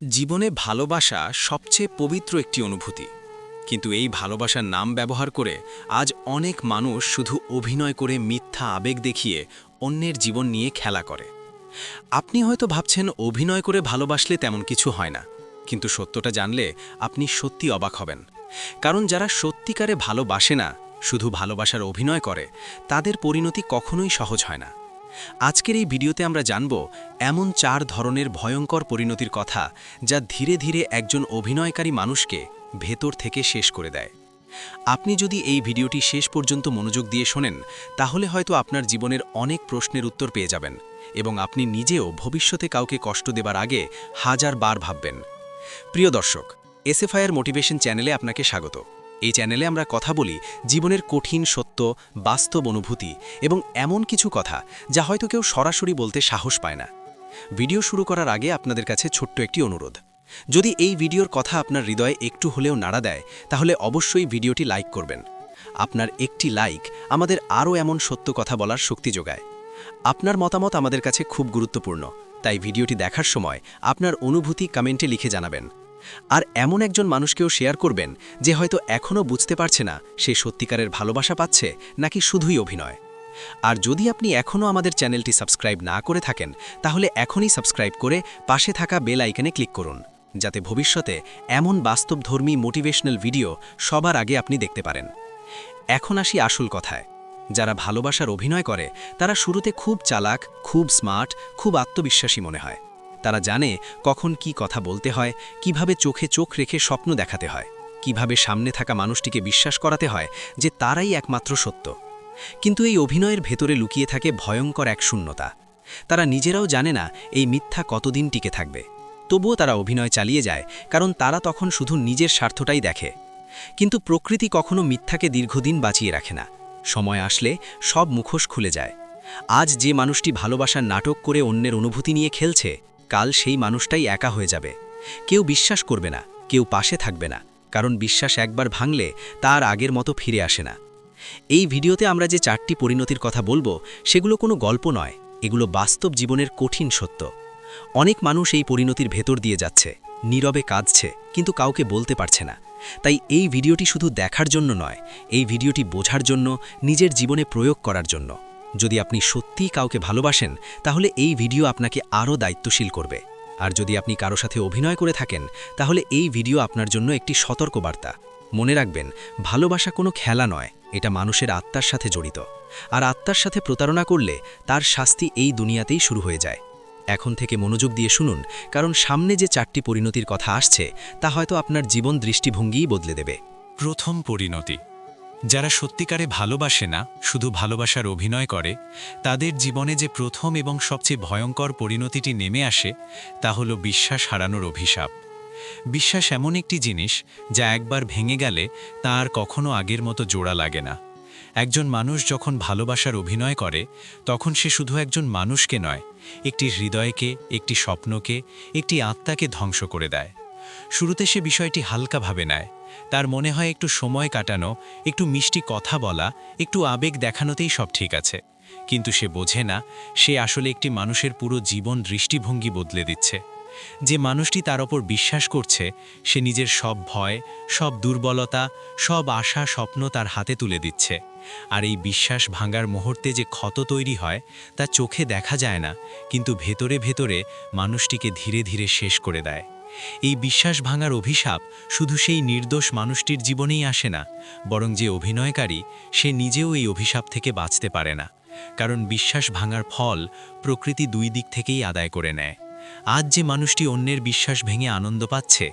জীবনে ভালোবাসা সবচেয়ে পবিত্র একটি অনুভূতি, কিন্তু এই ভালোবাসার নাম ব্যবহার করে আজ অনেক মানুষ শুধু অভিনয় করে মিথ্যা আবেগ দেখিয়ে অন্যের জীবন নিয়ে খেলা করে। আপনি হয়তো ভাবছেন অভিনয় করে ভালোবাসলে তেমন কিছু হয় না, কিন্তু সত্যটা জানলে আপনি সত্যি অবাক হবেন। কারণ যারা সত্যিকারে ভালোবাসে না, শুধু ভালোবাসার অভিনয় করে, তাদের পরিণতি কখনোই সহজ হয় না। আজকের এই ভিডিওতে আমরা জানব এমন 4 ধরনের ভয়ঙ্কর পরিণতির কথা, যা ধীরে ধীরে একজন অভিনয়কারী মানুষকে ভেতর থেকে শেষ করে দেয়। আপনি যদি এই ভিডিওটি শেষ পর্যন্ত মনোযোগ দিয়ে শোনেন, তাহলে হয়তো আপনার জীবনের অনেক প্রশ্নের উত্তর পেয়ে যাবেন এবং আপনি নিজেও ভবিষ্যতে কাউকে কষ্ট দেবার আগে হাজার বার ভাববেন। প্রিয় দর্শক, এসএফআইআর মোটিভেশন চ্যানেলে আপনাকে স্বাগত। এই চ্যানেলে আমরা কথা বলি জীবনের কঠিন সত্য, বাস্তব অনুভূতি এবং এমন কিছু কথা যা হয়তো কেউ সরাসরি বলতে সাহস পায় না। ভিডিও শুরু করার আগে আপনাদের কাছে ছোট্ট একটি অনুরোধ। যদি এই ভিডিওর কথা আপনার হৃদয়ে একটু হলেও নাড়া দেয়, তাহলে অবশ্যই ভিডিওটি লাইক করবেন। আপনার একটি লাইক আমাদের আরও এমন সত্য কথা বলার শক্তি যোগায়। আপনার মতামত আমাদের কাছে খুব গুরুত্বপূর্ণ, তাই ভিডিওটি দেখার সময় আপনার অনুভূতি কমেন্টে লিখে জানাবেন। আর এমন একজন মানুষকেও শেয়ার করবেন যে হয়তো এখনও বুঝতে পারছে না সে সত্যিকারের ভালোবাসা পাচ্ছে নাকি শুধুই অভিনয়। আর যদি আপনি এখনও আমাদের চ্যানেলটি সাবস্ক্রাইব না করে থাকেন, তাহলে এখনই সাবস্ক্রাইব করে পাশে থাকা বেল আইকনে ক্লিক করুন, যাতে ভবিষ্যতে এমন বাস্তবধর্মী মোটিভেশনাল ভিডিও সবার আগে আপনি দেখতে পারেন। এখন আসি আসল কথায়। যারা ভালোবাসার অভিনয় করে তারা শুরুতে খুব চালাক, খুব স্মার্ট, খুব আত্মবিশ্বাসী মনে হয়। তারা জানে কখন কি কথা বলতে হয়, কিভাবে চোখে চোখ রেখে স্বপ্ন দেখাতে হয়, কিভাবে সামনে থাকা মানুষটিকে বিশ্বাস করাতে হয় যে তারাই একমাত্র সত্য। কিন্তু এই অভিনয়ের ভেতরে লুকিয়ে থাকে ভয়ঙ্কর এক শূন্যতা। তারা নিজেরাও জানে না এই মিথ্যা কতদিন টিকে থাকবে, তবুও তারা অভিনয় চালিয়ে যায়, কারণ তারা তখন শুধু নিজের স্বার্থটাই দেখে। কিন্তু প্রকৃতি কখনো মিথ্যাকে দীর্ঘদিন বাঁচিয়ে রাখে না। সময় আসলে সব মুখোশ খুলে যায়। আজ যে মানুষটি ভালোবাসার নাটক করে অন্যের অনুভূতি নিয়ে খেলছে, কাল সেই মানুষটাই একা হয়ে যাবে। কেউ বিশ্বাস করবে না, কেউ পাশে থাকবে না, কারণ বিশ্বাস একবার ভাঙলে তার আগের মতো ফিরে আসে না। এই ভিডিওতে আমরা যে 4টি পরিণতির কথা বলবো, সেগুলো কোনো গল্প নয়, এগুলো বাস্তব জীবনের কঠিন সত্য। অনেক মানুষ এই পরিণতির ভেতর দিয়ে যাচ্ছে, নীরবে কাঁদছে, কিন্তু কাউকে বলতে পারছে না। তাই এই ভিডিওটি শুধু দেখার জন্য নয়, এই ভিডিওটি বোঝার জন্য, নিজের জীবনে প্রয়োগ করার জন্য। যদি আপনি সত্যিই কাউকে ভালোবাসেন, তাহলে এই ভিডিও আপনাকে আরও দায়িত্বশীল করবে। আর যদি আপনি কারো সাথে অভিনয় করে থাকেন, তাহলে এই ভিডিও আপনার জন্য একটি সতর্কবার্তা। মনে রাখবেন, ভালোবাসা কোনো খেলা নয়, এটা মানুষের আত্মার সাথে জড়িত। আর আত্মার সাথে প্রতারণা করলে তার শাস্তি এই দুনিয়াতেই শুরু হয়ে যায়। এখন থেকে মনোযোগ দিয়ে শুনুন, কারণ সামনে যে 4টি পরিণতির কথা আসছে, তা হয়তো আপনার জীবন দৃষ্টিভঙ্গিই বদলে দেবে। প্রথম পরিণতি। যারা সত্যিকারে ভালোবাসে না, শুধু ভালোবাসার অভিনয় করে, তাদের জীবনে যে প্রথম এবং সবচেয়ে ভয়ঙ্কর পরিণতিটি নেমে আসে, তা হলো বিশ্বাস হারানোর অভিশাপ। বিশ্বাস এমন একটি জিনিস যা একবার ভেঙে গেলে তা আর কখনো আগের মতো জোড়া লাগে না। একজন মানুষ যখন ভালোবাসার অভিনয় করে, তখন সে শুধু একজন মানুষকে নয়, একটি হৃদয়কে, একটি স্বপ্নকে, একটি আত্মাকে ধ্বংস করে দেয়। শুরুতে সে বিষয়টি হালকাভাবে নেয়। তার মনে হয় একটু সময় কাটানো, একটু মিষ্টি কথা বলা, একটু আবেগ দেখানোতেই সব ঠিক আছে। কিন্তু সে বোঝে না, সে আসলে একটি মানুষের পুরো জীবন দৃষ্টিভঙ্গি বদলে দিচ্ছে। যে মানুষটি তার ওপর বিশ্বাস করছে, সে নিজের সব ভয়, সব দুর্বলতা, সব আশা স্বপ্ন তার হাতে তুলে দিচ্ছে। আর এই বিশ্বাস ভাঙার মুহূর্তে যে ক্ষত তৈরি হয়, তা চোখে দেখা যায় না, কিন্তু ভেতরে ভেতরে মানুষটিকে ধীরে ধীরে শেষ করে দেয়। এই বিশ্বাস ভাঙার অভিশাপ শুধু সেই নির্দোষ মানুষটির জীবনেই আসে না, বরং যে অভিনয়কারী, সে নিজেও এই অভিশাপ থেকে বাঁচতে পারে না। কারণ বিশ্বাস ভাঙার ফল প্রকৃতি দুই দিক থেকেই আদায় করে নেয়। আজ যে মানুষটি অন্যের বিশ্বাস ভেঙে আনন্দ পাচ্ছে,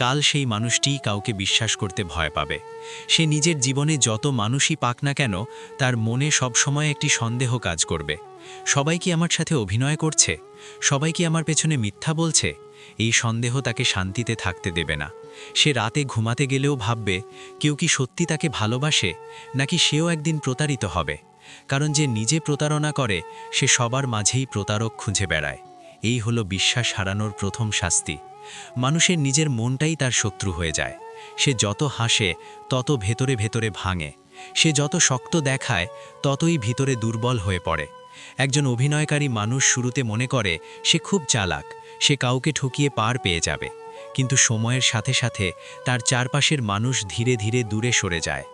কাল সেই মানুষটিই কাউকে বিশ্বাস করতে ভয় পাবে। সে নিজের জীবনে যত মানুষই পাক না কেন, তার মনে সবসময় একটি সন্দেহ কাজ করবে। সবাই কি আমার সাথে অভিনয় করছে? সবাই কি আমার পেছনে মিথ্যা বলছে? এই সন্দেহ তাকে শান্তিতে থাকতে দেবে না। সে রাতে ঘুমাতে গেলেও ভাববে, কেউ কি সত্যি তাকে ভালোবাসে, নাকি সেও একদিন প্রতারিত হবে। কারণ যে নিজে প্রতারণা করে, সে সবার মাঝেই প্রতারক খুঁজে বেড়ায়। এই হলো বিশ্বাস হারানোর প্রথম শাস্তি। মানুষের নিজের মনটাই তার শত্রু হয়ে যায়। সে যত হাসে, তত ভেতরে ভেতরে ভাঙে। সে যত শক্ত দেখায়, ততই ভিতরে দুর্বল হয়ে পড়ে। একজন অভিনয়কারী মানুষ শুরুতে মনে করে সে খুব চালাক, সে কাউকে ঠকিয়ে পার পেয়ে যাবে, কিন্তু সময়ের সাথে সাথে তার চারপাশের মানুষ ধীরে ধীরে দূরে সরে যায়।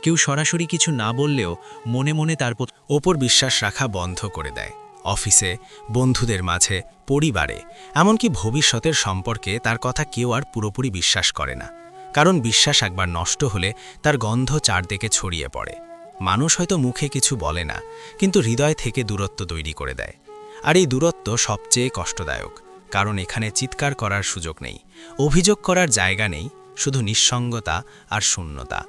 কেউ সরাসরি কিছু না বললেও মনে মনে তার ওপর বিশ্বাস রাখা বন্ধ করে দেয়। অফিসে, বন্ধুদের মাঝে, পরিবারে, এমনকি ভবিষ্যতের সম্পর্কে তার কথা কেউ আর পুরোপুরি বিশ্বাস করে না। কারণ বিশ্বাস একবার নষ্ট হলে তার গন্ধ চারদিকে ছড়িয়ে পড়ে। মানুষ হয়তো মুখে কিছু বলে না, কিন্তু হৃদয় থেকে দূরত্ব তৈরি করে দেয়। আর এই দূরত্ব সবচেয়ে কষ্টদায়ক, কারণ এখানে চিৎকার করার সুযোগ নেই, অভিযোগ করার জায়গা নেই, শুধু নিঃসঙ্গতা আর শূন্যতা।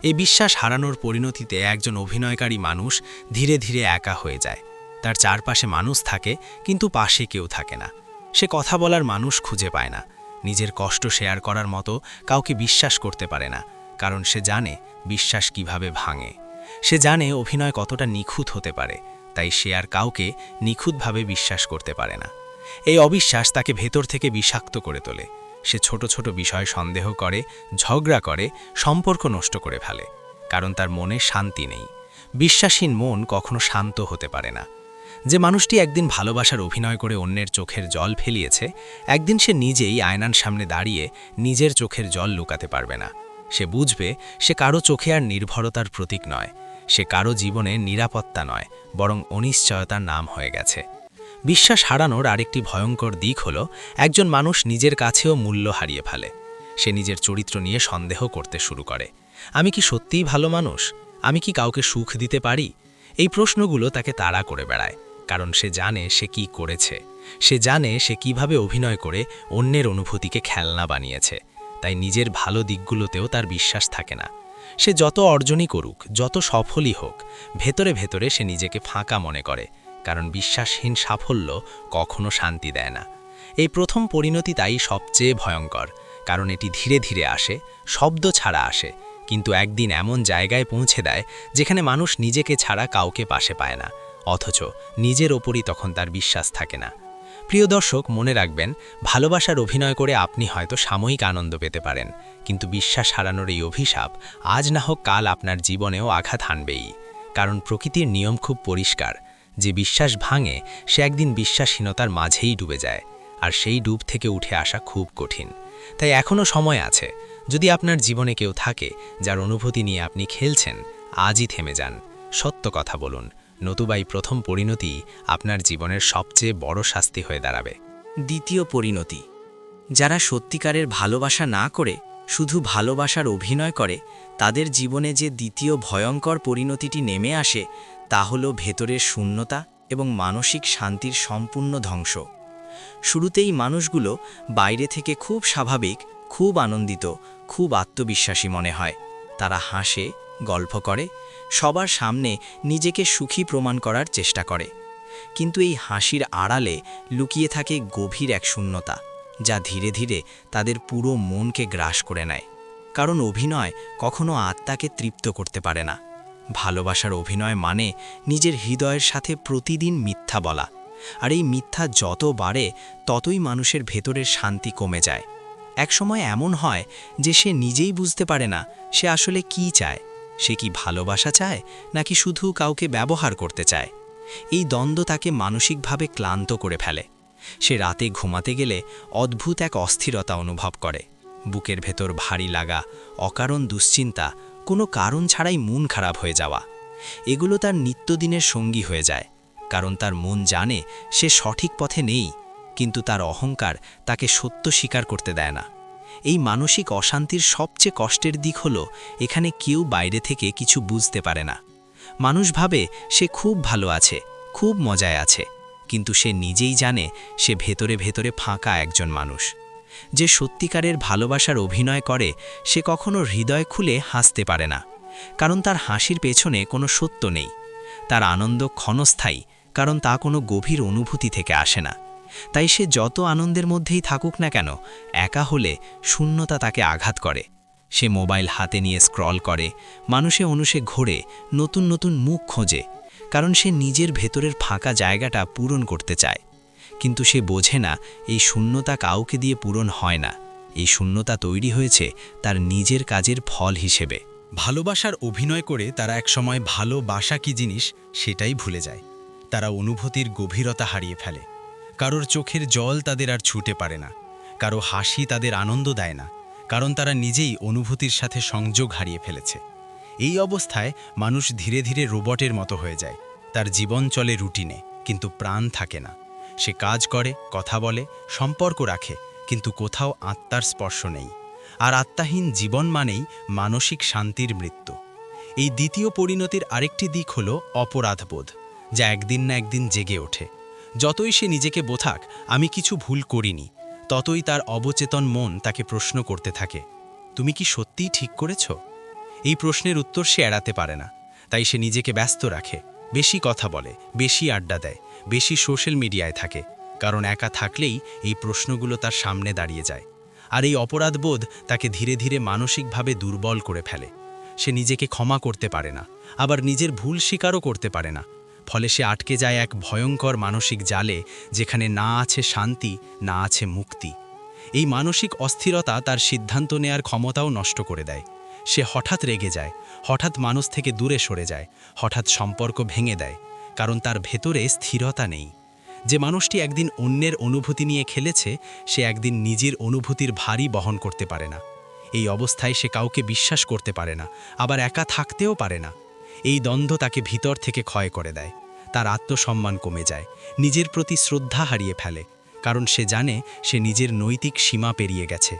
এই বিশ্বাস হারানোর পরিণতিতে একজন অভিনয়কারী মানুষ ধীরে ধীরে একা হয়ে যায়। তার চারপাশে মানুষ থাকে, কিন্তু পাশে কেউ থাকে না। সে কথা বলার মানুষ খুঁজে পায় না, নিজের কষ্ট শেয়ার করার মতো কাউকে বিশ্বাস করতে পারে না, কারণ সে জানে বিশ্বাস কিভাবে ভাঙে। সে জানে অভিনয় কতটা নিখুঁত হতে পারে, তাই সে আর কাউকে নিখুঁতভাবে বিশ্বাস করতে পারে না। এই অবিশ্বাস তাকে ভেতর থেকে বিষাক্ত করে তোলে। সে ছোট ছোট বিষয়ে সন্দেহ করে, ঝগড়া করে, সম্পর্ক নষ্ট করে ফেলে, কারণ তার মনে শান্তি নেই। বিশ্বাসহীন মন কখনো শান্ত হতে পারে না। যে মানুষটি একদিন ভালোবাসার অভিনয় করে অন্যের চোখের জল ফেলিয়েছে, একদিন সে নিজেই আয়নার সামনে দাঁড়িয়ে নিজের চোখের জল লুকাতে পারবে না। সে বুঝবে সে কারো চোখে আর নির্ভরতার প্রতীক নয়, সে কারো জীবনে নিরাপত্তা নয়, বরং অনিশ্চয়তার নাম হয়ে গেছে। বিশ্বাস হারানোর আরেকটি ভয়ঙ্কর দিক হল একজন মানুষ নিজের কাছেও মূল্য হারিয়ে ফেলে। সে নিজের চরিত্র নিয়ে সন্দেহ করতে শুরু করে। আমি কি সত্যিই ভালো মানুষ? আমি কি কাউকে সুখ দিতে পারি? এই প্রশ্নগুলো তাকে তাড়া করে বেড়ায়, কারণ সে জানে সে কি করেছে। সে জানে সে কিভাবে অভিনয় করে অন্যের অনুভূতিকে খেলনা বানিয়েছে। তাই নিজের ভালো দিকগুলোতেও তার বিশ্বাস থাকে না। সে যত অর্জনই করুক, যত সফলই হোক, ভেতরে ভেতরে সে নিজেকে ফাঁকা মনে করে, কারণ বিশ্বাসহীন সাফল্য কখনো শান্তি দেয় না। এই প্রথম পরিণতি তাই সবচেয়ে ভয়ঙ্কর, কারণ এটি ধীরে ধীরে আসে, শব্দ ছাড়া আসে, কিন্তু একদিন এমন জায়গায় পৌঁছে দেয় যেখানে মানুষ নিজেকে ছাড়া কাউকে পাশে পায় না, অথচ নিজের ওপরই তখন তার বিশ্বাস থাকে না। প্রিয় দর্শক, মনে রাখবেন, ভালোবাসার অভিনয় করে আপনি হয়তো সাময়িক আনন্দ পেতে পারেন, কিন্তু বিশ্বাস হারানোর এই অভিশাপ আজ না হোক কাল আপনার জীবনেও আঘাত হানবেই। কারণ প্রকৃতির নিয়ম খুব পরিষ্কার, যে বিশ্বাস ভাঙে সে একদিন বিশ্বাসহীনতার মাঝেই ডুবে যায়, আর সেই ডুব থেকে উঠে আসা খুব কঠিন। তাই এখনও সময় আছে। যদি আপনার জীবনে কেউ থাকে যার অনুভূতি নিয়ে আপনি খেলছেন, আজই থেমে যান, সত্য কথা বলুন, নতুবা এই প্রথম পরিণতি আপনার জীবনের সবচেয়ে বড় শাস্তি হয়ে দাঁড়াবে। দ্বিতীয় পরিণতি। যারা সত্যিকারের ভালোবাসা না করে শুধু ভালোবাসার অভিনয় করে, তাদের জীবনে যে দ্বিতীয় ভয়ঙ্কর পরিণতিটি নেমে আসে তা হল ভেতরের শূন্যতা এবং মানসিক শান্তির সম্পূর্ণ ধ্বংস। শুরুতেই মানুষগুলো বাইরে থেকে খুব স্বাভাবিক, খুব আনন্দিত, খুব আত্মবিশ্বাসী মনে হয়। তারা হাসে, গল্প করে, সবার সামনে নিজেকে সুখী প্রমাণ করার চেষ্টা করে। কিন্তু এই হাসির আড়ালে লুকিয়ে থাকে গভীর এক শূন্যতা, যা ধীরে ধীরে তাদের পুরো মনকে গ্রাস করে নেয়। কারণ অভিনয় কখনো আত্মাকে তৃপ্ত করতে পারে না। ভালোবাসার অভিনয় মানে নিজের হৃদয়ের সাথে প্রতিদিন মিথ্যা বলা, আর এই মিথ্যা যত বাড়ে ততই মানুষের ভেতরের শান্তি কমে যায়। একসময় এমন হয় যে সে নিজেই বুঝতে পারে না সে আসলে কি চায়। সে কি ভালোবাসা চায়, নাকি শুধু কাউকে ব্যবহার করতে চায়? এই দ্বন্দ্ব তাকে মানসিকভাবে ক্লান্ত করে ফেলে। সে রাতে ঘুমাতে গেলে অদ্ভুত এক অস্থিরতা অনুভব করে, বুকের ভেতর ভারী লাগা, অকারণ দুশ্চিন্তা, কোনো কারণ ছাড়াই মন খারাপ হয়ে যাওয়া। এগুলো তার নিত্যদিনের সঙ্গী হয়ে যায়, কারণ তার মন জানে সে সঠিক পথে নেই, কিন্তু তার অহংকার তাকে সত্য স্বীকার করতে দেয় না। এই মানসিক অশান্তির সবচেয়ে কষ্টের দিক হলো এখানে কেউ বাইরে থেকে কিছু বুঝতে পারে না। মানুষ ভাবে সে খুব ভালো আছে, খুব মজায় আছে, কিন্তু সে নিজেই জানে সে ভেতরে ভেতরে ফাঁকা একজন মানুষ। যে সত্যিকারের ভালোবাসার অভিনয় করে সে কখনো হৃদয় খুলে হাসতে পারে না, কারণ তার হাসির পেছনে কোনো সত্য নেই। তার আনন্দ ক্ষণস্থায়ী, কারণ তা কোনো গভীর অনুভূতি থেকে আসে না। তাই সে যত আনন্দের মধ্যেই থাকুক না কেন, একা হলে শূন্যতা তাকে আঘাত করে। সে মোবাইল হাতে নিয়ে স্ক্রল করে, মানুষে অনুষে ঘোরে, নতুন নতুন মুখ খোঁজে, কারণ সে নিজের ভেতরের ফাঁকা জায়গাটা পূরণ করতে চায়। কিন্তু সে বোঝে না এই শূন্যতা কাউকে দিয়ে পূরণ হয় না। এই শূন্যতা তৈরি হয়েছে তার নিজের কাজের ফল হিসেবে। ভালোবাসার অভিনয় করে তারা একসময় ভালোবাসা কি জিনিস সেটাই ভুলে যায়। তারা অনুভূতির গভীরতা হারিয়ে ফেলে। কারোর চোখের জল তাদের আর ছুটে পারে না, কারো হাসি তাদের আনন্দ দেয় না, কারণ তারা নিজেই অনুভূতির সাথে সংযোগ হারিয়ে ফেলেছে। এই অবস্থায় মানুষ ধীরে ধীরে রোবটের মতো হয়ে যায়। তার জীবন চলে রুটিনে, কিন্তু প্রাণ থাকে না। সে কাজ করে, কথা বলে, সম্পর্ক রাখে, কিন্তু কোথাও আত্মার স্পর্শ নেই। আর আত্মাহীন জীবন মানেই মানসিক শান্তির মৃত্যু। এই দ্বিতীয় পরিণতির আরেকটি দিক হল অপরাধবোধ, যা একদিন না একদিন জেগে ওঠে। যতই সে নিজেকে বোঝাক আমি কিছু ভুল করিনি, ততই তার অবচেতন মন তাকে প্রশ্ন করতে থাকে, তুমি কি সত্যিই ঠিক করেছ? এই প্রশ্নের উত্তর সে এড়াতে পারে না, তাই সে নিজেকে ব্যস্ত রাখে, বেশি কথা বলে, বেশি আড্ডা দেয়, বেশি সোশ্যাল মিডিয়ায় থাকে, কারণ একা থাকলেই এই প্রশ্নগুলো তার সামনে দাঁড়িয়ে যায়। আর এই অপরাধবোধ তাকে ধীরে ধীরে মানসিকভাবে দুর্বল করে ফেলে। সে নিজেকে ক্ষমা করতে পারে না, আবার নিজের ভুল স্বীকারও করতে পারে না। ফলে সে আটকে যায় এক ভয়ঙ্কর মানসিক জালে, যেখানে না আছে শান্তি, না আছে মুক্তি। এই মানসিক অস্থিরতা তার সিদ্ধান্ত নেয়ার ক্ষমতাও নষ্ট করে দেয়। সে হঠাৎ রেগে যায়, হঠাৎ মানুষ থেকে দূরে সরে যায়, হঠাৎ সম্পর্ক ভেঙে দেয়, কারণ তার ভেতরে স্থিরতা নেই। যে মানুষটি একদিন অন্যের অনুভূতি নিয়ে খেলেছে, সে একদিন নিজের অনুভূতির ভারী বহন করতে পারে না। এই অবস্থায় সে কাউকে বিশ্বাস করতে পারে না, আবার একা থাকতেও পারে না। এই দ্বন্দ্ব তাকে ভিতর থেকে ক্ষয় করে দেয়। তার আত্মসম্মান কমে যায়, নিজের প্রতি শ্রদ্ধা হারিয়ে ফেলে, কারণ সে জানে সে নিজের নৈতিক সীমা পেরিয়ে গেছে।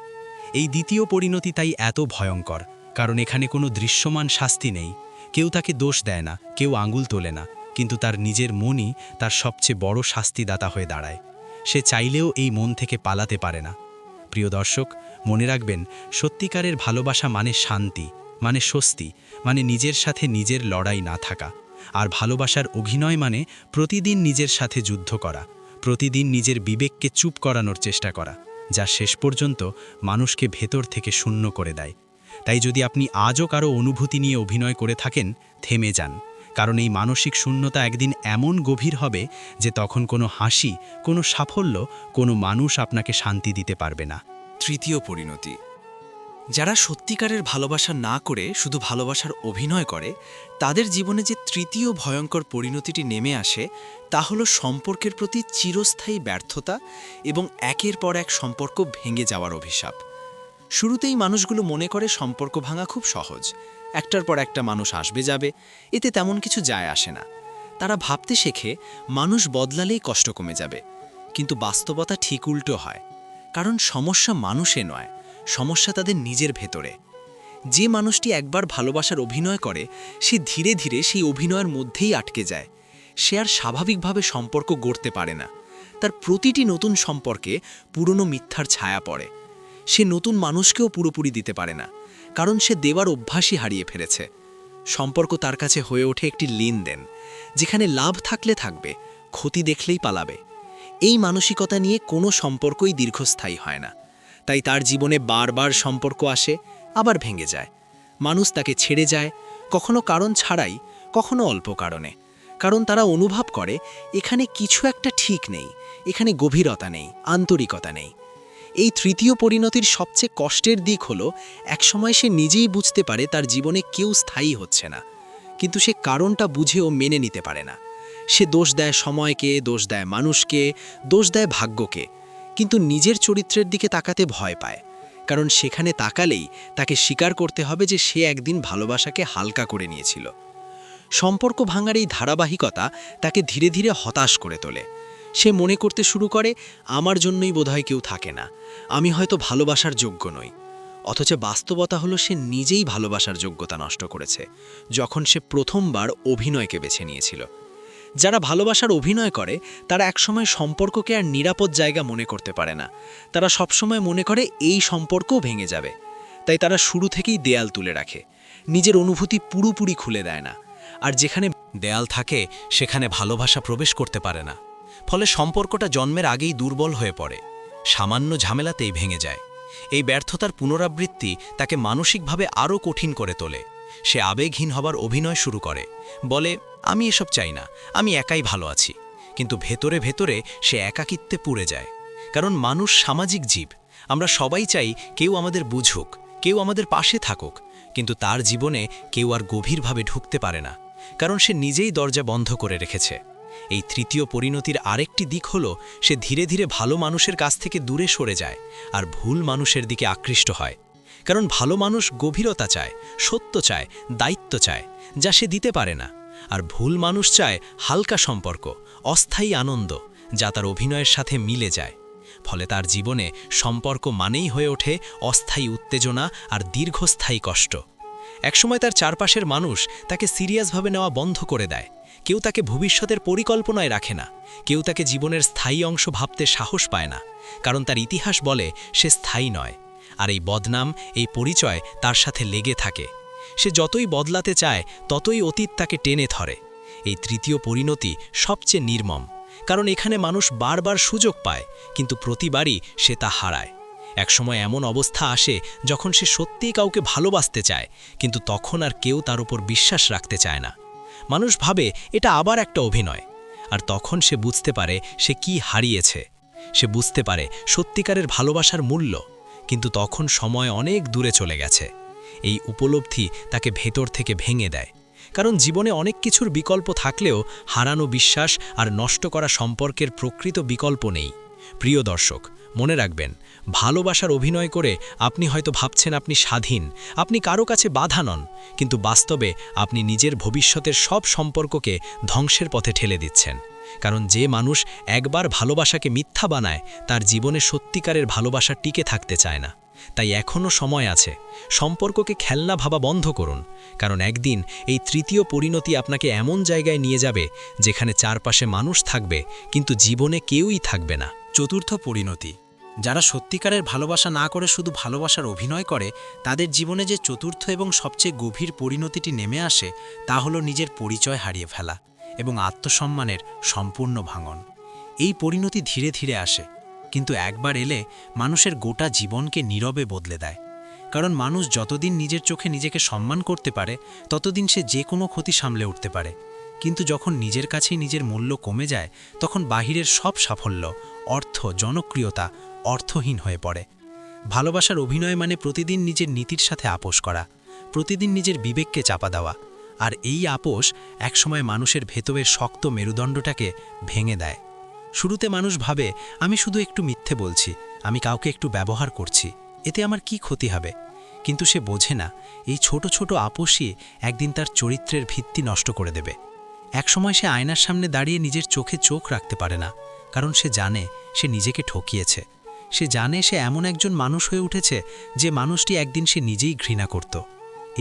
এই দ্বিতীয় পরিণতি তাই এত ভয়ঙ্কর, কারণ এখানে কোনো দৃশ্যমান শাস্তি নেই। কেউ তাকে দোষ দেয় না, কেউ আঙুল তোলে না, কিন্তু তার নিজের মনই তার সবচেয়ে বড় শাস্তিদাতা হয়ে দাঁড়ায়। সে চাইলেও এই মন থেকে পালাতে পারে না। প্রিয় দর্শক, মনে রাখবেন, সত্যিকারের ভালোবাসা মানে শান্তি, মানে স্বস্তি, মানে নিজের সাথে নিজের লড়াই না থাকা। আর ভালোবাসার অভিনয় মানে প্রতিদিন নিজের সাথে যুদ্ধ করা, প্রতিদিন নিজের বিবেককে চুপ করানোর চেষ্টা করা, যা শেষ পর্যন্ত মানুষকে ভেতর থেকে শূন্য করে দেয়। তাই যদি আপনি আজও কারো অনুভূতি নিয়ে অভিনয় করে থাকেন, থেমে যান, কারণ এই মানসিক শূন্যতা একদিন এমন গভীর হবে যে তখন কোনো হাসি, কোনো সাফল্য, কোনো মানুষ আপনাকে শান্তি দিতে পারবে না। তৃতীয় পরিণতি। যারা সত্যিকারের ভালোবাসা না করে শুধু ভালোবাসার অভিনয় করে, তাদের জীবনে যে তৃতীয় ভয়ঙ্কর পরিণতিটি নেমে আসে, তা হলো সম্পর্কের প্রতি চিরস্থায়ী ব্যর্থতা এবং একের পর এক সম্পর্ক ভেঙে যাওয়ার অভিশাপ। শুরুতেই মানুষগুলো মনে করে সম্পর্ক ভাঙা খুব সহজ, একটার পর একটা মানুষ আসবে যাবে, এতে তেমন কিছু যায় আসে না। তারা ভাবতে শেখে মানুষ বদলালেই কষ্ট কমে যাবে, কিন্তু বাস্তবতা ঠিক উল্টো হয়। কারণ সমস্যা মানুষে নয়, সমস্যা তাদের নিজের ভেতরে। যে মানুষটি একবার ভালোবাসার অভিনয় করে, সে ধীরে ধীরে সেই অভিনয়ের মধ্যেই আটকে যায়। সে আর স্বাভাবিকভাবে সম্পর্ক গড়তে পারে না। তার প্রতিটি নতুন সম্পর্কে পুরনো মিথ্যার ছায়া পড়ে। সে নতুন মানুষকেও পুরোপুরি দিতে পারে না, কারণ সে দেওয়ার অভ্যাসই হারিয়ে ফেলেছে। সম্পর্ক তার কাছে হয়ে ওঠে একটি লেনদেন, যেখানে লাভ থাকলে থাকবে, ক্ষতি দেখলেই পালাবে। এই মানসিকতা নিয়ে কোনো সম্পর্কই দীর্ঘস্থায়ী হয় না। তাই তার জীবনে বারবার সম্পর্ক আসে, আবার ভেঙে যায়। মানুষ তাকে ছেড়ে যায়, কখনো কারণ ছাড়াই, কখনো অল্প কারণে। কারণ তারা অনুভব করে এখানে কিছু একটা ঠিক নেই, এখানে গভীরতা নেই, আন্তরিকতা নেই। এই তৃতীয় পরিণতির সবচেয়ে কষ্টের দিক হলো, একসময় সে নিজেই বুঝতে পারে তার জীবনে কেউ স্থায়ী হচ্ছে না, কিন্তু সে কারণটা বুঝেও মেনে নিতে পারে না। সে দোষ দেয় সময়কে, দোষ দেয় মানুষকে, দোষ দেয় ভাগ্যকে, কিন্তু নিজের চরিত্রের দিকে তাকাতে ভয় পায়। কারণ সেখানে তাকালেই তাকে স্বীকার করতে হবে যে সে একদিন ভালোবাসাকে হালকা করে নিয়েছিল। সম্পর্ক ভাঙার এই ধারাবাহিকতা তাকে ধীরে ধীরে হতাশ করে তোলে। সে মনে করতে শুরু করে, আমার জন্যই বোধহয় কেউ থাকে না, আমি হয়তো ভালোবাসার যোগ্য নই। অথচ বাস্তবতা হলো সে নিজেই ভালোবাসার যোগ্যতা নষ্ট করেছে, যখন সে প্রথমবার অভিনয়কে বেছে নিয়েছিল। যারা ভালোবাসার অভিনয় করে, তারা একসময় সম্পর্ককে আর নিরাপদ জায়গা মনে করতে পারে না। তারা সবসময় মনে করে এই সম্পর্কও ভেঙে যাবে। তাই তারা শুরু থেকেই দেয়াল তুলে রাখে, নিজের অনুভূতি পুরোপুরি খুলে দেয় না। আর যেখানে দেয়াল থাকে, সেখানে ভালোবাসা প্রবেশ করতে পারে না। ফলে সম্পর্কটা জন্মের আগেই দুর্বল হয়ে পড়ে, সামান্য ঝামেলাতেই ভেঙে যায়। এই ব্যর্থতার পুনরাবৃত্তি তাকে মানসিকভাবে আরও কঠিন করে তোলে। সে আবেগহীন হবার অভিনয় শুরু করে, বলে আমি এসব চাই না, আমি একাই ভালো আছি। কিন্তু ভেতরে ভেতরে সে একাকিত্বে পুড়ে যায়। কারণ মানুষ সামাজিক জীব, আমরা সবাই চাই কেউ আমাদের বুঝুক, কেউ আমাদের পাশে থাকুক, কিন্তু তার জীবনে কেউ আর গভীরভাবে ঢুকতে পারে না, কারণ সে নিজেই দরজা বন্ধ করে রেখেছে। এই তৃতীয় পরিণতির আরেকটি দিক হলো সে ধীরে ধীরে ভালো মানুষের কাছ থেকে দূরে সরে যায় আর ভুল মানুষের দিকে আকৃষ্ট হয়। কারণ ভালো মানুষ গভীরতা চায়, সত্য চায়, দায়িত্ব চায়, যা সে দিতে পারে না। আর ভুল মানুষ চায় হালকা সম্পর্ক, অস্থায়ী আনন্দ, যা তার অভিনয়ের সাথে মিলে যায়। ফলে তার জীবনে সম্পর্ক মানেই হয়ে ওঠে অস্থায়ী উত্তেজনা আর দীর্ঘস্থায়ী কষ্ট। একসময় তার চারপাশের মানুষ তাকে সিরিয়াসভাবে নেওয়া বন্ধ করে দেয়। কেউ তাকে ভবিষ্যতের পরিকল্পনায় রাখে না, কেউ তাকে জীবনের স্থায়ী অংশ ভাবতে সাহস পায় না, কারণ তার ইতিহাস বলে সে স্থায়ী নয়। আর এই বদনাম, এই পরিচয় তার সাথে লেগে থাকে। সে যতই বদলাতে চায় ততই অতীত তাকে টেনে ধরে। এই তৃতীয় পরিণতি সবচেয়ে নির্মম, কারণ এখানে মানুষ বারবার সুযোগ পায়, কিন্তু প্রতিবারই সে তা হারায়। একসময় এমন অবস্থা আসে যখন সে সত্যিই কাউকে ভালোবাসতে চায়, কিন্তু তখন আর কেউ তার উপর বিশ্বাস রাখতে চায় না। মানুষ ভাবে এটা আবার একটা অভিনয়। আর তখন সে বুঝতে পারে সে কি হারিয়েছে। সে বুঝতে পারে সত্যিকারের ভালোবাসার মূল্য, কিন্তু তখন সময় অনেক দূরে চলে গেছে। এই উপলব্ধি তাকে ভেতর থেকে ভেঙে দেয়, কারণ জীবনে অনেক কিছুর বিকল্প থাকলেও হারানো বিশ্বাস আর নষ্ট করা সম্পর্কের প্রকৃত বিকল্প নেই। প্রিয় দর্শক, মনে রাখবেন, ভালোবাসার অভিনয় করে আপনি হয়তো ভাবছেন আপনি স্বাধীন, আপনি কারো কাছে বাধা নন, কিন্তু বাস্তবে আপনি নিজের ভবিষ্যতের সব সম্পর্ককে ধ্বংসের পথে ঠেলে দিচ্ছেন। কারণ যে মানুষ একবার ভালোবাসাকে মিথ্যা বানায়, তার জীবনে সত্যিকারের ভালোবাসা টিকে থাকতে চায় না। তাই এখনও সময় আছে, সম্পর্ককে খেলনা ভাবা বন্ধ করুন, কারণ একদিন এই তৃতীয় পরিণতি আপনাকে এমন জায়গায় নিয়ে যাবে যেখানে চারপাশে মানুষ থাকবে, কিন্তু জীবনে কেউই থাকবে না। চতুর্থ পরিণতি। যারা সত্যিকারের ভালোবাসা না করে শুধু ভালোবাসার অভিনয় করে, তাদের জীবনে যে চতুর্থ এবং সবচেয়ে গভীর পরিণতিটি নেমে আসে তা হলো নিজের পরিচয় হারিয়ে ফেলা এবং আত্মসম্মানের সম্পূর্ণ ভাঙন। এই পরিণতি ধীরে ধীরে আসে, কিন্তু একবার এলে মানুষের গোটা জীবনকে নীরবে বদলে দেয়। কারণ মানুষ যতদিন নিজের চোখে নিজেকে সম্মান করতে পারে, ততদিন সে যে কোনো ক্ষতি সামলে উঠতে পারে। কিন্তু যখন নিজের কাছেই নিজের মূল্য কমে যায়, তখন বাহিরের সব সাফল্য, অর্থ, জনপ্রিয়তা অর্থহীন হয়ে পড়ে। ভালোবাসার অভিনয় মানে প্রতিদিন নিজের নীতির সাথে আপোষ করা, প্রতিদিন নিজের বিবেককে চাপা দেওয়া। আর এই আপোষ একসময় মানুষের ভেতরের শক্ত মেরুদণ্ডটাকে ভেঙে দেয়। শুরুতে মানুষ ভাবে, আমি শুধু একটু মিথ্যে বলছি, আমি কাউকে একটু ব্যবহার করছি, এতে আমার কি ক্ষতি হবে? কিন্তু সে বোঝে না, এই ছোট ছোট আপোষই একদিন তার চরিত্রের ভিত্তি নষ্ট করে দেবে। একসময় সে আয়নার সামনে দাঁড়িয়ে নিজের চোখে চোখ রাখতে পারে না, কারণ সে জানে সে নিজেকে ঠকিয়েছে। সে জানে সে এমন একজন মানুষ হয়ে উঠেছে যে মানুষটি একদিন সে নিজেই ঘৃণা করত।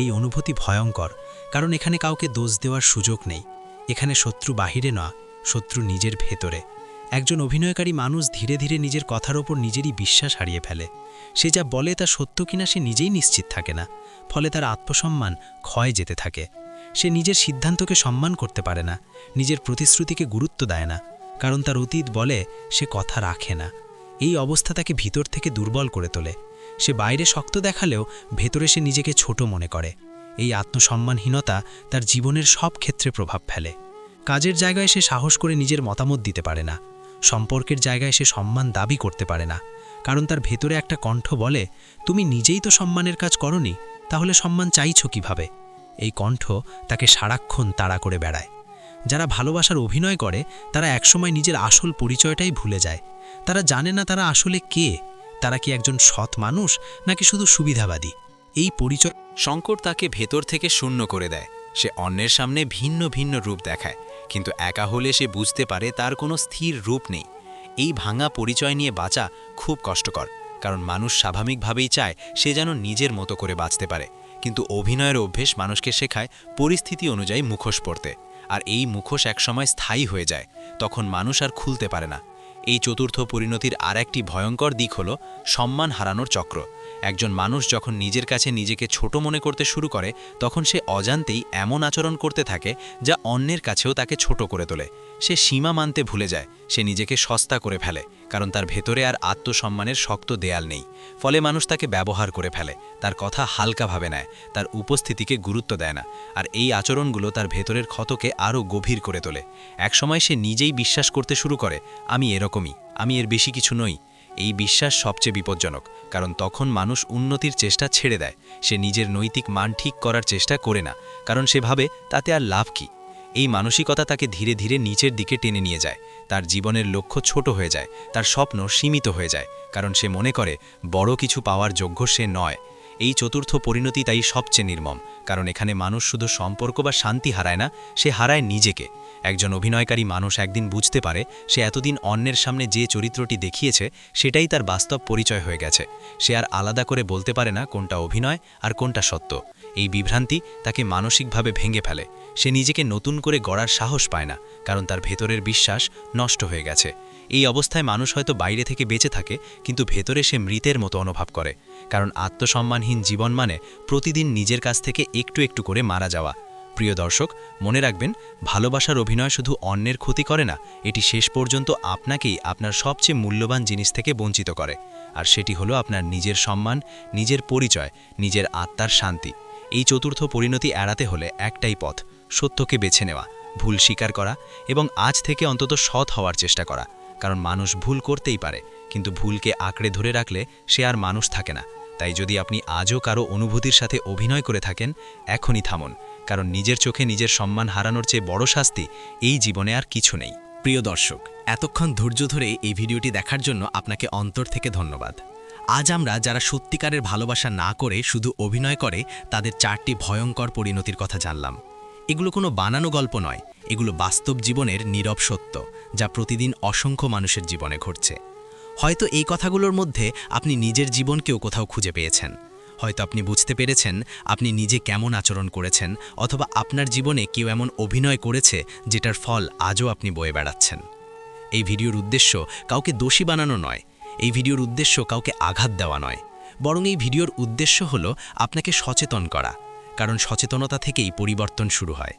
এই অনুভূতি ভয়ঙ্কর, কারণ এখানে কাউকে দোষ দেওয়ার সুযোগ নেই। এখানে শত্রু বাহিরে নয়, শত্রু নিজের ভেতরে। একজন অভিনয়কারী মানুষ ধীরে ধীরে নিজের কথার ওপর নিজেরই বিশ্বাস হারিয়ে ফেলে। সে যা বলে তা সত্য কিনা সে নিজেই নিশ্চিত থাকে না, ফলে তার আত্মসম্মান ক্ষয় যেতে থাকে। সে নিজের সিদ্ধান্তকে সম্মান করতে পারে না, নিজের প্রতিশ্রুতিকে গুরুত্ব দেয় না, কারণ তার অতীত বলে সে কথা রাখে না। এই অবস্থা তাকে ভিতর থেকে দুর্বল করে তোলে। সে বাইরে শক্ত দেখালেও ভেতরে সে নিজেকে ছোট মনে করে। এই আত্মসম্মানহীনতা তার জীবনের সব ক্ষেত্রে প্রভাব ফেলে। কাজের জায়গায় সে সাহস করে নিজের মতামত দিতে পারে না, সম্পর্কের জায়গায় সে সম্মান দাবি করতে পারে না, কারণ তার ভেতরে একটা কণ্ঠ বলে, তুমি নিজেই তো সম্মানের কাজ করনি, তাহলে সম্মান চাইছো কিভাবে? এই কণ্ঠ তাকে সারাক্ষণ তাড়া করে বেড়ায়। যারা ভালোবাসার অভিনয় করে তারা একসময় নিজের আসল পরিচয়টাই ভুলে যায়। তারা জানে না তারা আসলে কে, তারা কি একজন সৎ মানুষ নাকি শুধু সুবিধাবাদী। এই পরিচয় সংকট তাকে ভেতর থেকে শূন্য করে দেয়। সে অন্যের সামনে ভিন্ন ভিন্ন রূপ দেখায়, কিন্তু একা হলে সে বুঝতে পারে তার কোনো স্থির রূপ নেই। এই ভাঙা পরিচয় নিয়ে বাঁচা খুব কষ্টকর, কারণ মানুষ স্বাভাবিকভাবেই চায় সে যেন নিজের মতো করে বাঁচতে পারে। কিন্তু অভিনয়ের অভ্যেস মানুষকে শেখায় পরিস্থিতি অনুযায়ী মুখোশ পরতে, আর এই মুখোশ একসময় স্থায়ী হয়ে যায়, তখন মানুষ আর খুলতে পারে না। এই চতুর্থ পরিণতির আর একটি ভয়ঙ্কর দিক হল সম্মান হারানোর চক্র। একজন মানুষ যখন নিজের কাছে নিজেকে ছোট মনে করতে শুরু করে, তখন সে অজান্তেই এমন আচরণ করতে থাকে যা অন্যের কাছেও তাকে ছোট করে তোলে। সে সীমা মানতে ভুলে যায়, সে নিজেকে সস্তা করে ফেলে, কারণ তার ভেতরে আর আত্মসম্মানের শক্ত দেয়াল নেই। ফলে মানুষ তাকে ব্যবহার করে ফেলে, তার কথা হালকাভাবে নেয়, তার উপস্থিতিকে গুরুত্ব দেয় না। আর এই আচরণগুলো তার ভেতরের ক্ষতকে আরও গভীর করে তোলে। একসময় সে নিজেই বিশ্বাস করতে শুরু করে, আমি এরকমই, আমি এর বেশি কিছু নই। এই বিশ্বাস সবচেয়ে বিপজ্জনক, কারণ তখন মানুষ উন্নতির চেষ্টা ছেড়ে দেয়। সে নিজের নৈতিক মান ঠিক করার চেষ্টা করে না, কারণ সে ভাবে তাতে আর লাভ কি। এই মানসিকতা তাকে ধীরে ধীরে নিচের দিকে টেনে নিয়ে যায়। তার জীবনের লক্ষ্য ছোট হয়ে যায়, তার স্বপ্ন সীমিত হয়ে যায়, কারণ সে মনে করে বড় কিছু পাওয়ার যোগ্য সে নয়। এই চতুর্থ পরিণতি তাই সবচেয়ে নির্মম, কারণ এখানে মানুষ শুধু সম্পর্ক বা শান্তি হারায় না, সে হারায় নিজেকে। একজন অভিনয়কারী মানুষ একদিন বুঝতে পারে সে এতদিন অন্যের সামনে যে চরিত্রটি দেখিয়েছে সেটাই তার বাস্তব পরিচয় হয়ে গেছে। সে আর আলাদা করে বলতে পারে না কোনটা অভিনয় আর কোনটা সত্য। এই বিভ্রান্তি তাকে মানসিকভাবে ভেঙে ফেলে। সে নিজেকে নতুন করে গড়ার সাহস পায় না, কারণ তার ভেতরের বিশ্বাস নষ্ট হয়ে গেছে। এই অবস্থায় মানুষ হয়তো বাইরে থেকে বেঁচে থাকে, কিন্তু ভেতরে সে মৃতের মতো অনুভব করে, কারণ আত্মসম্মানহীন জীবন মানে প্রতিদিন নিজের কাছ থেকে একটু একটু করে মারা যাওয়া। প্রিয় দর্শক, মনে রাখবেন, ভালোবাসার অভিনয় শুধু অন্যের ক্ষতি করে না, এটি শেষ পর্যন্ত আপনাকেই আপনার সবচেয়ে মূল্যবান জিনিস থেকে বঞ্চিত করে। আর সেটি হলো আপনার নিজের সম্মান, নিজের পরিচয়, নিজের আত্মার শান্তি। এই চতুর্থ পরিণতি এড়াতে হলে একটাই পথ: সত্যকে বেছে নেওয়া, ভুল স্বীকার করা এবং আজ থেকে অন্তত সৎ হওয়ার চেষ্টা করা। কারণ মানুষ ভুল করতেই পারে, কিন্তু ভুলকে আঁকড়ে ধরে রাখলে সে আর মানুষ থাকে না। তাই যদি আপনি আজও কারো অনুভূতির সাথে অভিনয় করে থাকেন, এখনই থামুন, কারণ নিজের চোখে নিজের সম্মান হারানোর চেয়ে বড় শাস্তি এই জীবনে আর কিছু নেই। প্রিয় দর্শক, এতক্ষণ ধৈর্য ধরে এই ভিডিওটি দেখার জন্য আপনাকে অন্তর থেকে ধন্যবাদ। আজ আমরা যারা সত্যিকারের ভালোবাসা না করে শুধু অভিনয় করে, তাদের 4টি ভয়ঙ্কর পরিণতির কথা জানলাম। এগুলো কোনো বানানো গল্প নয়, এগুলো বাস্তব জীবনের নীরব সত্য, যা প্রতিদিন অসংখ্য মানুষের জীবনে ঘটছে। হয়তো এই কথাগুলোর মধ্যে আপনি নিজের জীবনকেও কোথাও খুঁজে পেয়েছেন। হয়তো আপনি বুঝতে পেরেছেন আপনি নিজে কেমন আচরণ করেছেন, অথবা আপনার জীবনে কেউ এমন অভিনয় করেছে যেটার ফল আজও আপনি বয়ে বেড়াচ্ছেন। এই ভিডিওর উদ্দেশ্য কাউকে দোষী বানানো নয়, এই ভিডিওর উদ্দেশ্য কাউকে আঘাত দেওয়া নয়, বরং এই ভিডিওর উদ্দেশ্য হলো আপনাকে সচেতন করা, কারণ সচেতনতা থেকেই পরিবর্তন শুরু হয়।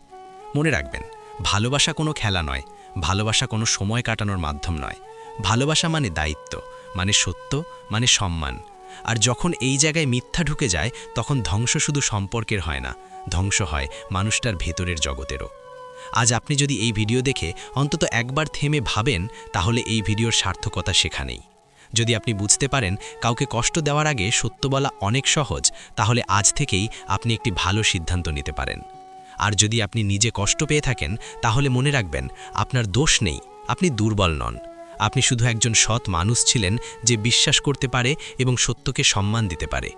মনে রাখবেন, ভালোবাসা কোনো খেলা নয়, ভালোবাসা কোনো সময় কাটানোর মাধ্যম নয়। ভালোবাসা মানে দায়িত্ব, মানে সত্য, মানে সম্মান। আর যখন এই জায়গায় মিথ্যা ঢুকে যায়, তখন ধ্বংস শুধু সম্পর্কের হয় না, ধ্বংস হয় মানুষটার ভেতরের জগতেরও। আজ আপনি যদি এই ভিডিও দেখে অন্তত একবার থেমে ভাবেন, তাহলে এই ভিডিওর সার্থকতা সেখানেই। যদি আপনি বুঝতে পারেন কাউকে কষ্ট দেওয়ার আগে সত্য বলা অনেক সহজ, তাহলে আজ থেকেই আপনি একটি ভালো সিদ্ধান্ত নিতে পারেন। আর যদি আপনি নিজে কষ্ট পেয়ে থাকেন, তাহলে মনে রাখবেন, আপনার দোষ নেই, আপনি দুর্বল নন। আপনি শুধু একজন সৎ মানুষ ছিলেন যে বিশ্বাস করতে পারে এবং সত্যকে সম্মান দিতে পারে।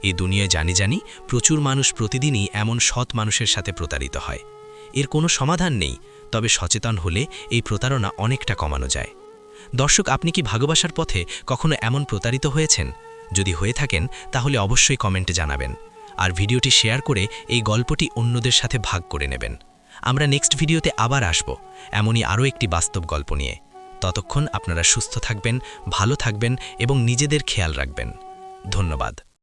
এই দুনিয়ায় জানি প্রচুর মানুষ প্রতিদিনই এমন সৎ মানুষের সাথে প্রতারিত হয়। এর কোনো সমাধান নেই, তবে সচেতন হলে এই প্রতারণা অনেকটা কমানো যায়। দর্শক, আপনি কি ভালোবাসার পথে কখনো এমন প্রতারিত হয়েছেন? যদি হয়ে থাকেন, তাহলে অবশ্যই কমেন্টে জানাবেন। আর ভিডিওটি শেয়ার করে এই গল্পটি অন্যদের সাথে ভাগ করে নেবেন। আমরা নেক্সট ভিডিওতে আবার আসব এমনই আরও একটি বাস্তব গল্প নিয়ে। ততক্ষণ আপনারা সুস্থ থাকবেন, ভালো থাকবেন এবং নিজেদের খেয়াল রাখবেন। ধন্যবাদ।